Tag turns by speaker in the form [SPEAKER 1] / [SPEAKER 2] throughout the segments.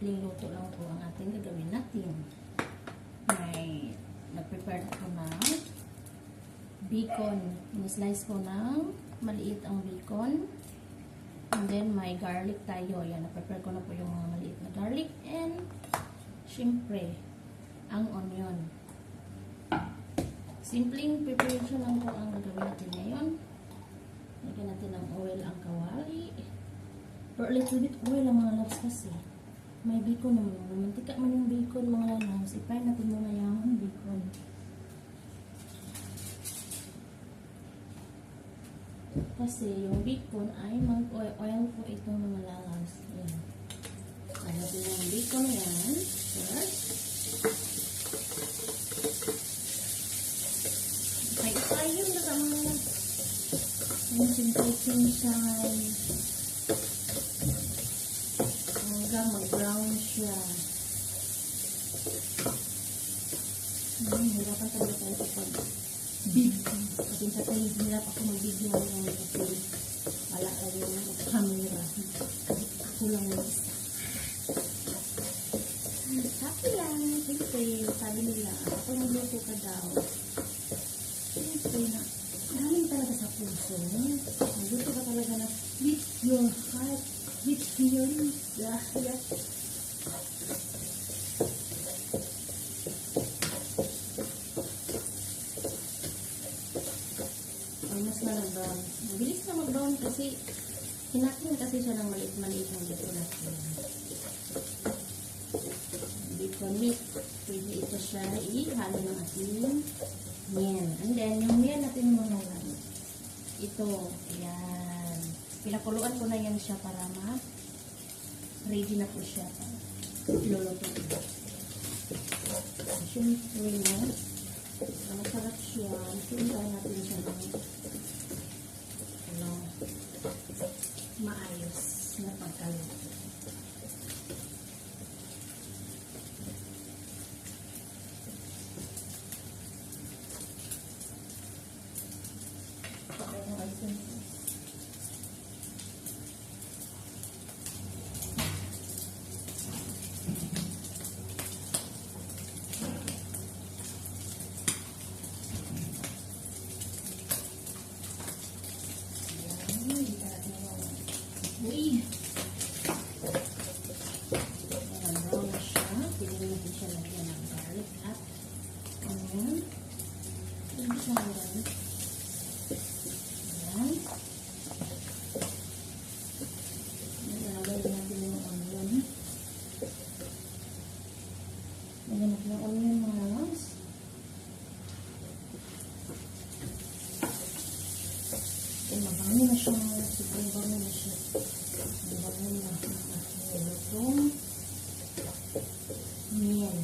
[SPEAKER 1] simpleng luto lang po ang ating gagawin natin. Nag-prepare ako ng bacon. Ni-slice ko ng maliit ang bacon. And then, may garlic tayo. Ayan, na-prepare ko na po yung mga maliit na garlic. And, syempre, ang onion. Simpleng preparation lang po ang gagawin natin ngayon. Lagyan natin ng oil ang kawali. Pero a little bit oil ang mga loves kasi. May bacon naman. Mantika man yung bacon mga loves. I-fry natin muna yung bacon. Kasi yung bacon ay mag-oil po ito mga loves. Ayan. Kaya natin yung bacon yan. First. Ay, yun na mga loves. Yung simple-simple. Hanggang mag-brown siya. Hirapan talaga tayo kapag big. Kasi sa tayo, hirap ako mag-video ngayon kasi wala tayo ng camera. Ako lang yung isa. Sabi lang, siyempre, sabi nila, ako nagluto ka daw. Siyempre na, galing talaga sa puso. Nagluto ka talaga na, with your heart, with feelings. Yeah. Mas na nag-brown. Mabilis na mag-brown kasi hinakin kasi siya ng maliit-maliit ng dito natin. Bacon meat. Pwede ito siya ihalo ng ating miyan. And then, yung miyan natin muna lang. Ito. Ayan. Pinakuluan ko na yan siya para ready na po siya. Iluluto ko. Siyempre na. Masarap siya. Sundan natin siya ng maayos na pagkaluto. Uy! Ayan, brown na siya. Pwede natin siya lagyan ng garlic at onion. Pwede siya ng garlic. Ayan. Nalagay natin yung onion. Lagyan natin yung onion mga loves. Mabango na siya. Sobrang bango na siya. Mabango na ang lutong miyan.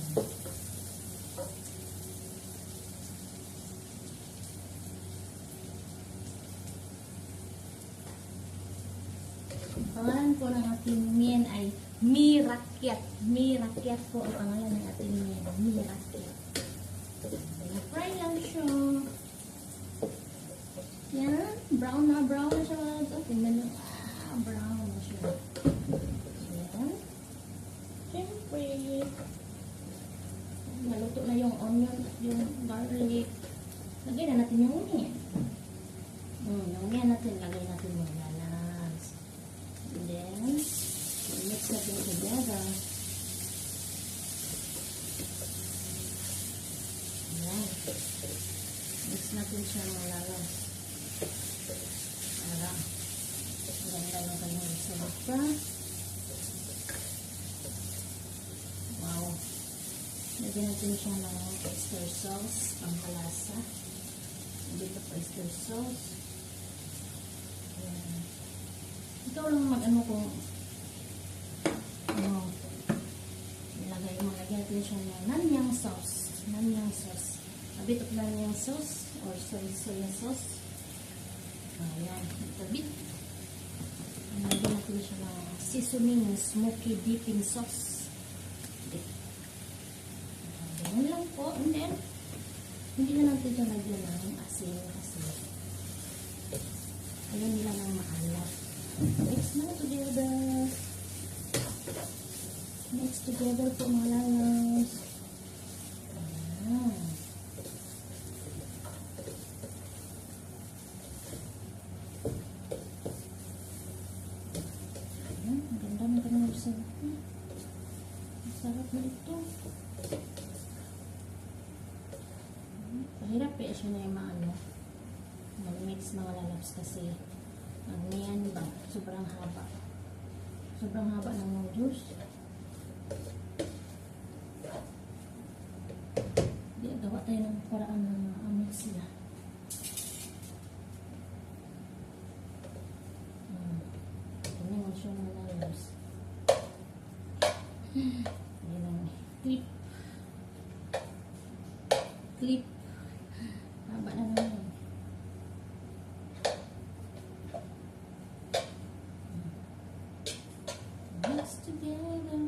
[SPEAKER 1] Pangalan po ng ating miyan ay Mirakyat. Mirakyat po ang pangalan ng ating miyan. Mirakyat. Fry lang siya. Yan, brown na siya. Tingnan nyo, brown na siya. Yan. Siyempre, naluto na yung onion at yung garlic. Lagyan na natin yung onion. Yung onion natin, lagay natin yung lalas. And then, mix natin together. Yan. Mix natin siya ng lalas. Ganda ng kanyang resulta. Wow. Lagyan natin siya ng oyster sauce, pangkalasa. Dito pa oyster sauce. Ayan. Ikaw lang mag-ano kung lagyan natin siya ng nanyang sauce. Nanyang sauce. A bit of nanyang sauce or soya sauce. Ayan, ito bit. Lagyan natin siya ng seasoning smoky dipping sauce. Ganyan lang po. And then, hindi na natin siya lagyan ng asin kasi ayaw nila ng maalat. Mix na together. Mix together po mga lalabs. Ayan. Ayan, ang ganda ng kanyang result. Ang sarap na ito. Pahirap eh siya na yung maano. Mag-mix mga lalabs kasi ang niyan ba, sobrang haba. Sobrang haba ng juice. Di, gawa tayo ng paraan na ma-mix sila. Ganyan ang siya mga lalabs. Yan ang clip. Clip. Haba na naman. Mix together.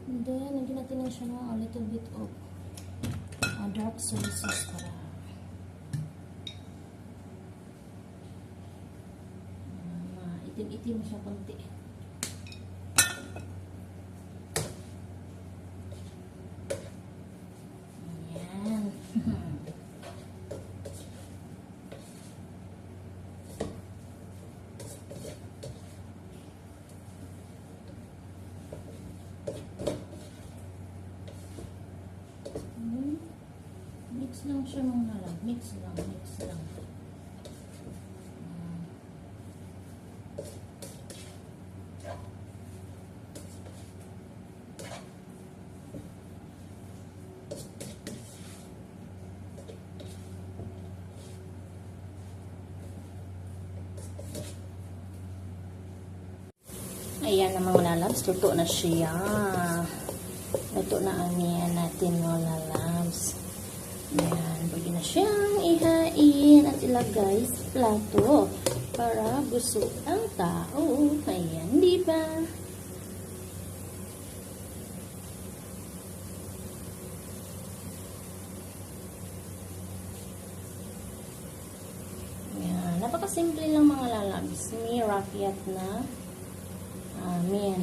[SPEAKER 1] And then, lagyan natin lang siya ng a little bit of dark soy sauce para itim-itim siya konti. Ayan. Mix lang siya mga lang. Mix lang. Ayan na mga lalabs, luto na siya. Luto na ang niyan natin mga lalabs. Ayan, pwede na siyang ihain at ilagay sa plato para busog ang tao. Ayan, di ba? Ayan, napakasimple lang mga lalabs. May rakyat na amen.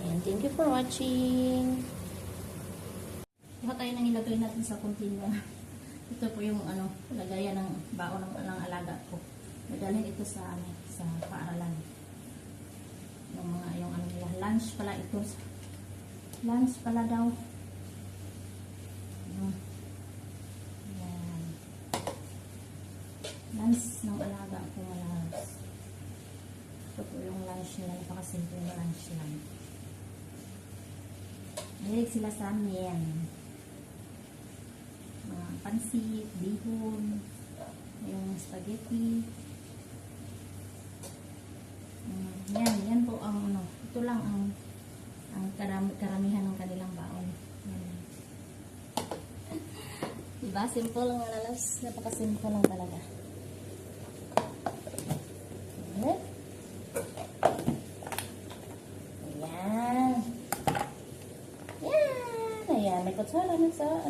[SPEAKER 1] And thank you for watching. Kuha tayo nang ilagay natin sa container. Ito po yung lagayan ng baon ng alaga ko. Madalhin ito sa paaralan. Yung nila, lunch pala ito. Lunch pala daw. Yan. Lunch ng alaga ko malas. Ito po yung lunch nila. Napakasimple na lunch lang. Mahilig sila sa amin. Pansit, bihon, yung spaghetti. Yan po ang ito lang ang karamihan ng kanilang baon. Diba? Simple lang mga lalabs. Napaka-simple lang talaga. Ayan. Ayan. May kutsara na sa